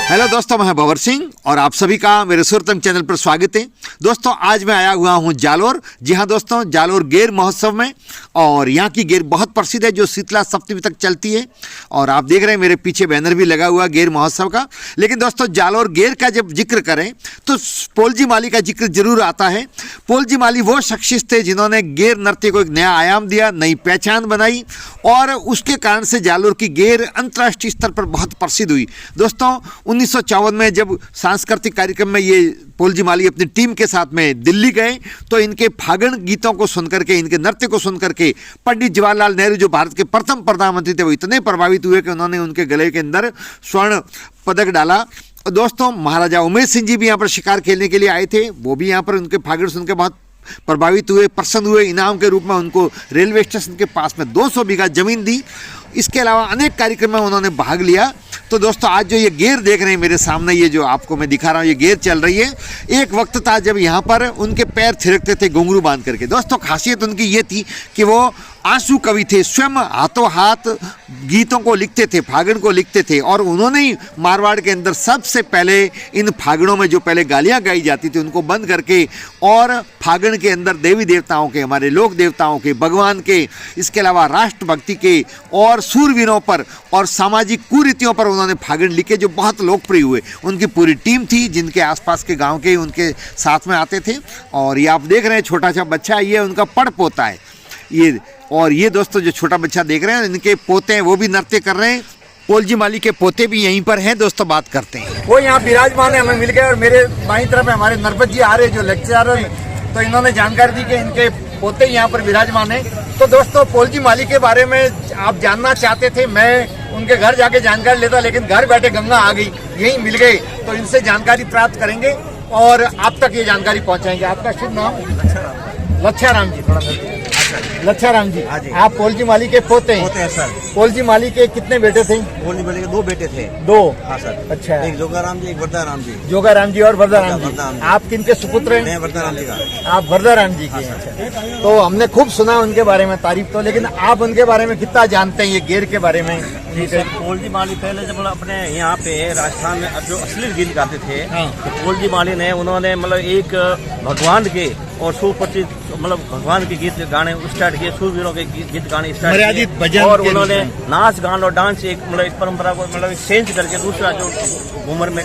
Hello दोस्तों, मैं भंवर सिंह और आप सभी का मेरे सुरतंग चैनल पर स्वागत है। दोस्तों, आज मैं आया हुआ हूं जालोर। जी हां दोस्तों, जालोर गेर महोत्सव में। और यहां की गेर बहुत प्रसिद्ध है जो शीतला सप्तमी तक चलती है। और आप देख रहे हैं मेरे पीछे बैनर भी लगा हुआ गेर महोत्सव का। लेकिन दोस्तों, जालोर गेर का जब जिक्र करें तो पोलजी माली का जिक्र जरूर आता है। पोलजी माली वो शख्सियत थे जिन्होंने गेर नृत्य को एक नया आयाम दिया, नई पहचान बनाई और उसके कारण से जालोर की गेर अंतर्राष्ट्रीय स्तर पर बहुत प्रसिद्ध हुई। दोस्तों, 1954 में जब सांस्कृतिक कार्यक्रम में ये पोलजी माली अपनी टीम के साथ में दिल्ली गए तो इनके फागण गीतों को सुनकर के, इनके नृत्य को सुनकर के पंडित जवाहरलाल नेहरू जो भारत के प्रथम प्रधानमंत्री थे वो इतने प्रभावित हुए कि उन्होंने उनके गले के अंदर स्वर्ण पदक डाला। दोस्तों, महाराजा उमेश सिंह जी भी यहाँ पर शिकार खेलने के लिए आए थे। वो भी यहाँ पर उनके फागण सुन के बहुत प्रभावित हुए, प्रसन्न हुए। इनाम के रूप में उनको रेलवे स्टेशन के पास में 200 बीघा जमीन दी। इसके अलावा अनेक कार्यक्रम में उन्होंने भाग लिया। तो दोस्तों, आज जो ये गेर देख रहे हैं मेरे सामने, ये जो आपको मैं दिखा रहा हूँ, ये गेर चल रही है। एक वक्त था जब यहाँ पर उनके पैर थिरकते थे घुंघरू बांध करके। दोस्तों, खासियत उनकी ये थी कि वो आंसू कवि थे, स्वयं हाथों हाथ गीतों को लिखते थे, फागण को लिखते थे। और उन्होंने ही मारवाड़ के अंदर सबसे पहले इन फागणों में जो पहले गालियाँ गाई जाती थी उनको बंद करके और फागण के अंदर देवी देवताओं के, हमारे लोक देवताओं के, भगवान के, इसके अलावा राष्ट्रभक्ति के और सूरवीरों पर और सामाजिक कुरीतियों पर उन्होंने फागण लिखे जो बहुत लोकप्रिय हुए। उनकी पूरी टीम थी जिनके आसपास के गांव के उनके साथ में आते थे। और ये आप देख रहे हैं छोटा सा बच्चा, ये उनका पड़ पोता है ये। और ये दोस्तों जो छोटा बच्चा देख रहे हैं इनके पोते हैं, वो भी नृत्य कर रहे हैं। पोलजी माली के पोते भी यहीं पर हैं। दोस्तों, बात करते हैं। वो यहाँ विराजमान है, हमें मिल गए। और मेरे बाईं तरफ हमारे नरपत जी आ रहे जो लेक्चरर, तो इन्होंने जानकारी दी कि इनके पोते यहाँ पर विराजमान है। तो दोस्तों, पोलजी माली के बारे में आप जानना चाहते थे, मैं उनके घर जाके जानकारी लेता, लेकिन घर बैठे गंगा आ गई, यहीं मिल गए। तो इनसे जानकारी प्राप्त करेंगे और आप तक ये जानकारी पहुंचाएंगे। आपका शुभ नाम? लच्छाराम जी। थोड़ा लच्छाराम जी, आप पोलजी माली के पोते हैं सर। पोलजी माली के कितने बेटे थे? पोलजी माली के 2 बेटे थे। 2? हाँ सर। अच्छा, एक जोगाराम जी, एक वरदाराम जी। जोगाराम जी और वरदाराम जी। आप किनके सुपुत्र हैं? मैं वरदाराम जी का। आप वरदाराम जी के? अच्छा। तो हमने खूब सुना उनके बारे में तारीफ, तो लेकिन आप उनके बारे में कितना जानते हैं, ये गेर के बारे में? जी सर, पोलजी माली पहले जब अपने यहाँ पे राजस्थान में जो असली गीत गाते थे, तो पोलजी माली ने उन्होंने एक भगवान के और सुप्रसिद्ध भगवान के गीत गाने स्टार्ट किए, सूरवीरों के गीत गाने स्टार्ट किए। और उन्होंने नाच गान और डांस एक इस परंपरा को चेंज करके दूसरा जो घूमर में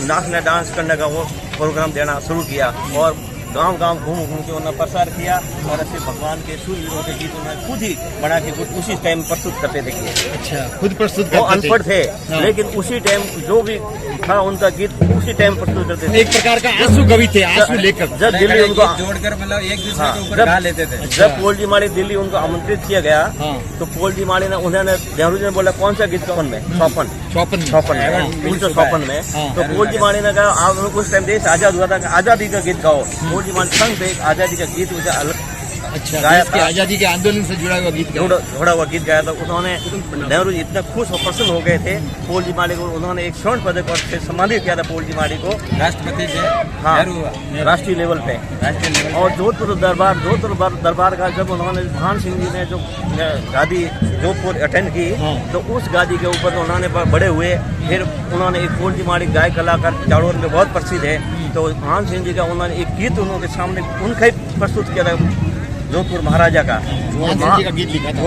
नाचना डांस करने का वो प्रोग्राम देना शुरू किया। और गांव गांव घूम घूम के उन्होंने प्रसार किया और ऐसे भगवान के सूरवीरों के गीत उन्होंने खुद ही बना के उसी टाइम प्रस्तुत करते थे। अच्छा, खुद प्रस्तुत करते थे? वो अनपढ़ थे, लेकिन उसी टाइम जो भी था उनका गीत उसी टाइम प्रस्तुत करते थे। एक प्रकार का आंसू कवि थे, आंसू लेकर जब दिल्ली उनको जोड़कर एक दूसरे के ऊपर गा लेते थे। जब पोलजी माली दिल्ली उनको आमंत्रित किया गया तो पोलजी माली ने उन्होंने नेहरू जी ने बोला कौन सा गीत कौन में? 54 में 1954 में। तो पोलजी माली ने कहा आप उस टाइम देश आजाद हुआ था, आजादी का गीत गाओ। पोलजी माली संग पे आजादी का गीत उसे अलग गाया था, आजादी के आंदोलन से जुड़ा हुआ गीत, जुड़ा हुआ गीत गाया था। उन्होंने नेहरू जी इतने खुश और प्रसन्न हो गए थे पोलजी माली को, उन्होंने एक स्वर्ण पदक और से सम्मानित किया था पोलजी माली को राष्ट्रपति से। हाँ, राष्ट्रीय लेवल पे। और जोधपुर दरबार का जब उन्होंने भान सिंह जी ने जो गादी जोधपुर अटेंड की, तो उस गादी के ऊपर उन्होंने बड़े हुए। फिर उन्होंने एक पोलजी माली गाय कलाकार जालोर में बहुत प्रसिद्ध है, तो भान सिंह जी का उन्होंने एक गीत उन्होंने सामने उनका ही प्रस्तुत किया था, जोधपुर महाराजा का गीत लिखा था,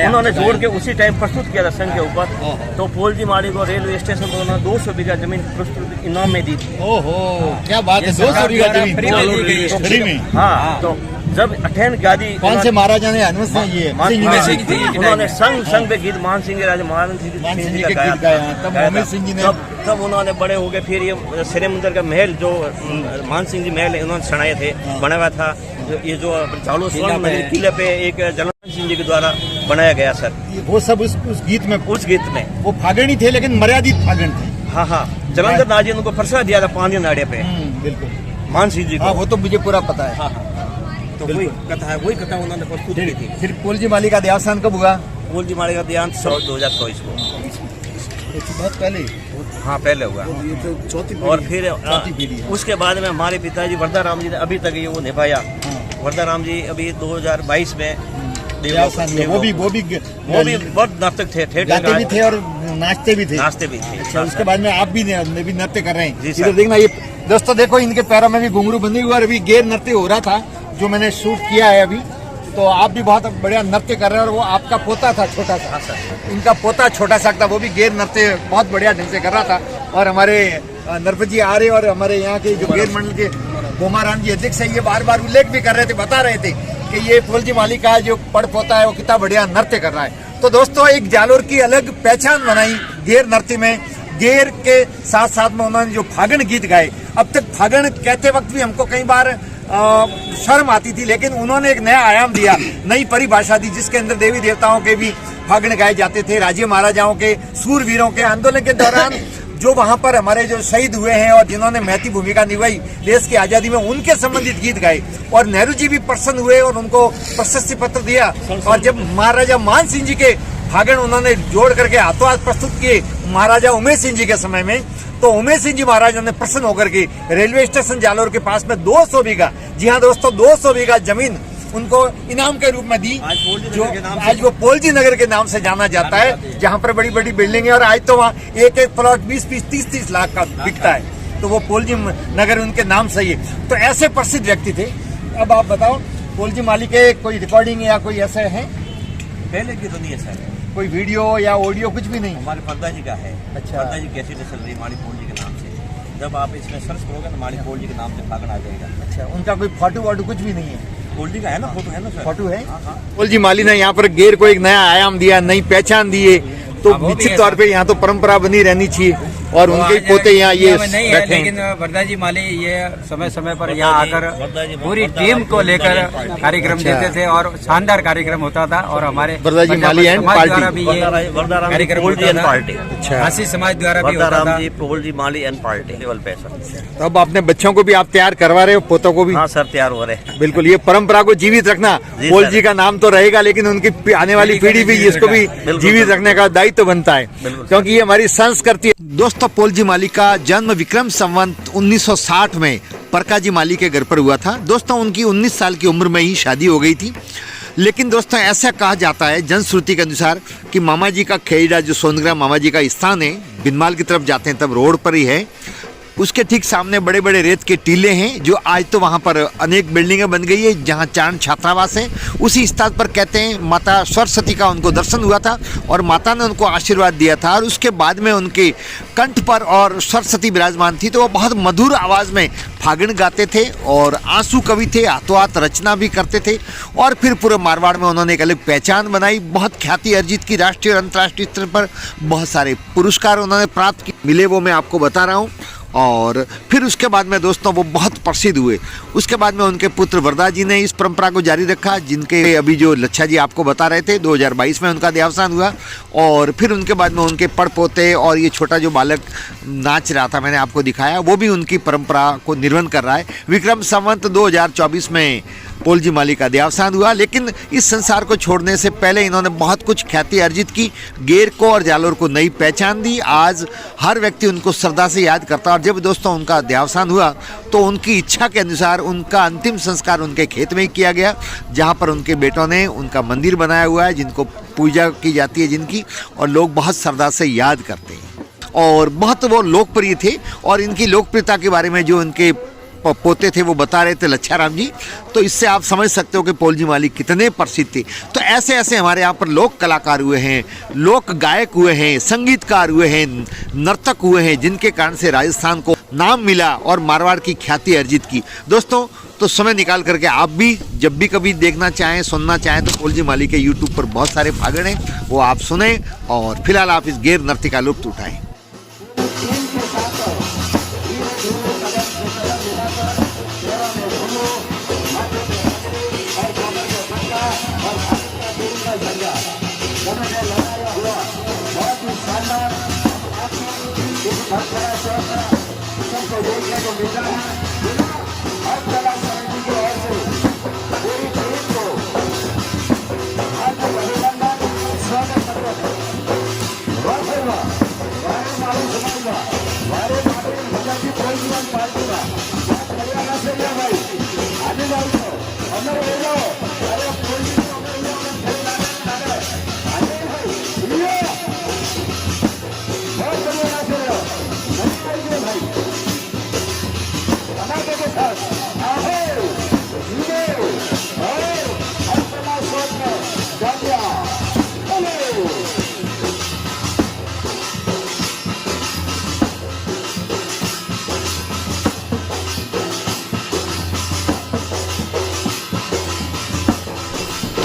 उन्होंने जोड़ के उसी टाइम प्रस्तुत किया था संघ के ऊपर। तो पोलजी माली को रेलवे स्टेशन पर उन्होंने 200 बीघा जमीन प्रस्तुत इनाम में दी थी। ओहो, क्या बात है, 200 बीघा जमीन फ्री में? हाँ, तो जब अटेंड गादी कौन से महाराजा ने? उन्होंने संघ पे गीत मान सिंह राजा महाराज सिंह जी का गाया। तब उन्होंने बड़े हो गए। फिर ये शेरे मंदिर का महल जो मान सिंह जी महल इन्होंने सनाया थे, बना हुआ था। ये जो जालोर किले पे एक जलन सिंह जी के द्वारा बनाया गया सर। वो सब उस गीत में वो फागण ही थे, लेकिन मर्यादित फागण थे। हाँ, जलंधर नाजी ने उनको प्रसाद दिया था पानी नाड़े पे। बिल्कुल, मान सिंह जी को। वो तो मुझे पूरा पता है। तो वही कथा उन्होंने प्रस्तुत की थी। फिर पोलजी माली का देहावसान कब हुआ? पोलजी माली का देहांत 2024 को। बहुत पहले? हाँ, पहले हुआ। और फिर उसके बाद में हमारे पिताजी वरदाराम जी ने अभी तक ये वो निभाया। वरदाराम जी अभी 2022 में देवसान हुआ, वो भी बहुत नर्तक थे, थिएटर गाते भी थे और नाचते भी थे। नाचते भी थे। अच्छा, उसके बाद में आप भी नृत्य कर रहे हैं। जी इधर देखना, ये दोस्तों देखो, इनके पैरों में भी घुंघरू बंधे हुए और अभी गेर नृत्य हो रहा था जो मैंने शूट किया है अभी। तो आप भी बहुत बढ़िया नृत्य कर रहे हैं और वो आपका पोता था छोटा सा, इनका पोता छोटा सा था, वो भी गेर नृत्य बहुत बढ़िया ढंग से कर रहा था। और हमारे नरपत जी आ रहे और हमारे यहाँ के जो गेर मंडल के गोमाराम जी अध्यक्ष है, ये बार बार उल्लेख भी कर रहे थे, बता रहे थे कि ये फूलजी माली का जो पड़ पोता है वो कितना बढ़िया नृत्य कर रहा है। तो दोस्तों, एक जालोर की अलग पहचान बनाई गेर नृत्य में। गेर के साथ साथ में उन्होंने जो फागण गीत गाए, अब तक फागण कहते वक्त भी हमको कई बार शर्म आती थी, लेकिन उन्होंने एक नया आयाम दिया, नई परिभाषा दी, जिसके अंदर देवी देवताओं के भी फागण गाए जाते थे, राजे महाराजाओं के, सूरवीरों के। आंदोलन के दौरान जो वहां पर हमारे जो शहीद हुए हैं और जिन्होंने महती भूमिका निभाई देश की आजादी में, उनके संबंधित गीत गाए। और नेहरू जी भी प्रसन्न हुए और उनको प्रशस्ति पत्र दिया। और जब महाराजा मान सिंह जी के फागण उन्होंने जोड़ करके हाथों हाथ प्रस्तुत किए महाराजा उमेश सिंह जी के समय में, तो उमेश सिंह जी महाराज ने प्रसन्न होकर के रेलवे स्टेशन जालोर के पास में 200 बीघा, जी हाँ दोस्तों, 200 बीघा जमीन उनको इनाम के रूप में दी, जो आज वो पोलजी नगर के नाम से जाना जाता है, जहाँ पर बड़ी बड़ी बिल्डिंग है। और आज तो वहाँ एक एक प्लॉट 20-20, 30-30 लाख का बिकता है, तो वो पोलजी नगर उनके नाम से ही है। तो ऐसे प्रसिद्ध व्यक्ति थे। अब आप बताओ, पोलजी माली के कोई रिकॉर्डिंग या कोई ऐसे है? पहले की तो नहीं है सर, कोई वीडियो या ऑडियो कुछ भी नहीं? हमारे पर्दा जी का है। अच्छा। पर्दा जी कैसे चल रही है माली पोल जी के नाम से, जब आप इसमें सर्च करोगे तो माली पोल जी के नाम से फागण आ जाएगा। अच्छा, उनका कोई फोटो वोटो कुछ भी नहीं है? पोल जी का है ना, फोटो है ना सर, फोटो है। हाँ। पोलजी माली ने यहाँ पर गेर को एक नया आयाम दिया, नई पहचान दी है, तो निश्चित तौर पे यहाँ तो परंपरा बनी रहनी चाहिए। और उनके पोते यहाँ ये नहीं है, लेकिन वरदाजी माली ये समय समय पर यहाँ आकर पूरी टीम को लेकर कार्यक्रम देते थे और शानदार कार्यक्रम होता था। और हमारे वरदाजी माली एंड समाज द्वारा भी ये वरदाराम कार्यक्रम पोल जी होता एंड था। पार्टी, अच्छा, हासी समाज द्वारा भी होता वरदाराम था। जी पोल जी माली एंड पार्टी लेवल पे सर। तो अब अपने बच्चों को भी आप तैयार करवा रहे हो, पोतों को भी? हाँ सर, तैयार हो रहे हैं। बिल्कुल, ये परंपरा को जीवित रखना, जी पोल सर। जी का नाम तो रहेगा, लेकिन उनकी आने वाली पीढ़ी भी इसको भी जीवित रखने का दायित्व बनता है, क्योंकि ये हमारी संस्कृति है। दोस्तों, पोलजी माली का जन्म विक्रम संवत 1960 में परकाजी माली के घर पर हुआ था। दोस्तों, उनकी 19 साल की उम्र में ही शादी हो गई थी। लेकिन दोस्तों, ऐसा कहा जाता है जनश्रुति के अनुसार कि मामा जी का खेड़ा, जो सोनग्रा मामा जी का स्थान है, बिनमाल की तरफ जाते हैं तब रोड पर ही है, उसके ठीक सामने बड़े बड़े रेत के टीले हैं, जो आज तो वहाँ पर अनेक बिल्डिंगें बन गई है, जहाँ चारण छात्रावास है। उसी स्थान पर कहते हैं माता सरस्वती का उनको दर्शन हुआ था और माता ने उनको आशीर्वाद दिया था। और उसके बाद में उनके कंठ पर और सरस्वती विराजमान थी, तो वो बहुत मधुर आवाज़ में फागण गाते थे और आंसू कवि थे, हाथों हाथ रचना भी करते थे। और फिर पूरे मारवाड़ में उन्होंने एक अलग पहचान बनाई, बहुत ख्याति अर्जित की, राष्ट्रीय और अंतर्राष्ट्रीय स्तर पर बहुत सारे पुरस्कार उन्होंने प्राप्त किए, मिले वो मैं आपको बता रहा हूँ। और फिर उसके बाद में दोस्तों वो बहुत प्रसिद्ध हुए। उसके बाद में उनके पुत्र वरदा जी ने इस परंपरा को जारी रखा, जिनके अभी जो लच्छा जी आपको बता रहे थे 2022 में उनका देहावसान हुआ। और फिर उनके बाद में उनके पड़पोते और ये छोटा जो बालक नाच रहा था, मैंने आपको दिखाया, वो भी उनकी परंपरा को निर्वहन कर रहा है। विक्रम संवत 2024 में पोलजी माली का देहावसान हुआ। लेकिन इस संसार को छोड़ने से पहले इन्होंने बहुत कुछ ख्याति अर्जित की, गेर को और जालोर को नई पहचान दी। आज हर व्यक्ति उनको श्रद्धा से याद करता है। और जब दोस्तों उनका देहावसान हुआ तो उनकी इच्छा के अनुसार उनका अंतिम संस्कार उनके खेत में ही किया गया, जहाँ पर उनके बेटों ने उनका मंदिर बनाया हुआ है, जिनको पूजा की जाती है जिनकी, और लोग बहुत श्रद्धा से याद करते हैं। और बहुत वो लोकप्रिय थे। और इनकी लोकप्रियता के बारे में जो उनके पोते थे वो बता रहे थे लच्छा राम जी, तो इससे आप समझ सकते हो कि पोलजी माली कितने प्रसिद्ध थे। तो ऐसे ऐसे हमारे यहाँ पर लोक कलाकार हुए हैं, लोक गायक हुए हैं, संगीतकार हुए हैं, नर्तक हुए हैं, जिनके कारण से राजस्थान को नाम मिला और मारवाड़ की ख्याति अर्जित की। दोस्तों, तो समय निकाल करके आप भी जब भी कभी देखना चाहें, सुनना चाहें, तो पोलजी माली के यूट्यूब पर बहुत सारे फागण हैं, वो आप सुने और फिलहाल आप इस गेर नृत्य का लुत्फ उठाएं।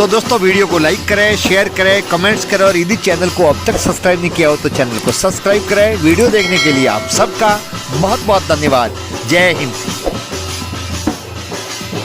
तो दोस्तों वीडियो को लाइक करें, शेयर करें, कमेंट्स करें और यदि चैनल को अब तक सब्सक्राइब नहीं किया हो तो चैनल को सब्सक्राइब करें। वीडियो देखने के लिए आप सबका बहुत बहुत धन्यवाद। जय हिंद।